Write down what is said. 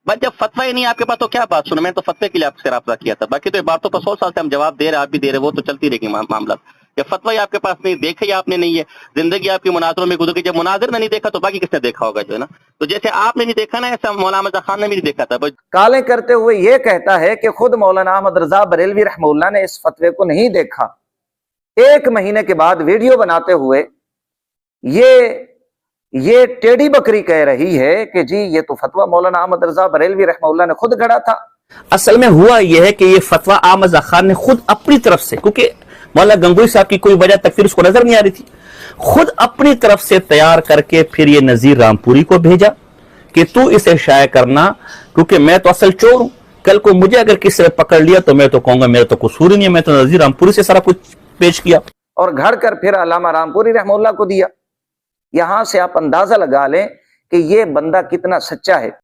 बस जब फतवा ही नहीं आपके पास तो क्या बात सुनो, मैं तो फतवे के लिए आपसे राब्ता किया था, बाकी तो ये बातों पर 100 साल से हम जवाब दे रहे हैं, आप भी दे रहे, वो तो चलती रहेगी मामला। जब फतवा ही आपके पास नहीं, देखा ही आपने नहीं है, जिंदगी आपकी मुनाजरों में गुजर गई, जब मुनाजिर ने नहीं देखा तो बाकी किसने देखा होगा, जो है ना। तो जैसे आपने नहीं देखा ना, ऐसा मौलाना मिर्जा खान ने भी नहीं देखा था। काले करते हुए ये कहता है कि खुद मौलाना अहमद रजा बरेलवी रहमतुल्लाह ने इस फतवे को नहीं देखा। 1 महीने के बाद वीडियो बनाते हुए ये टेढ़ी बकरी कह रही है कि जी ये तो फतवा मौलाना अहमद रजा बरेलवी रहमतुल्लाह ने खुद गढ़ा था। असल में हुआ यह है कि ये फतवा अहमद रजा खान ने खुद अपनी तरफ से, क्योंकि मौलाना गंगोई साहब की कोई वजह तक फिर उसको नजर नहीं आ रही थी, खुद अपनी तरफ से तैयार करके फिर ये नजीर रामपुरी को भेजा कि तू इसे शाया करना, क्योंकि मैं तो असल चोर हूं, कल को मुझे अगर किसी ने पकड़ लिया तो मैं तो कहूंगा मेरा तो कसूर ही नहीं है, मैं तो नजीर रामपुरी से सारा कुछ पेश किया। और घर कर फिर अल्लामा रामपुरी रहमतुल्लाह को दिया। यहां से आप अंदाजा लगा लें कि ये बंदा कितना सच्चा है।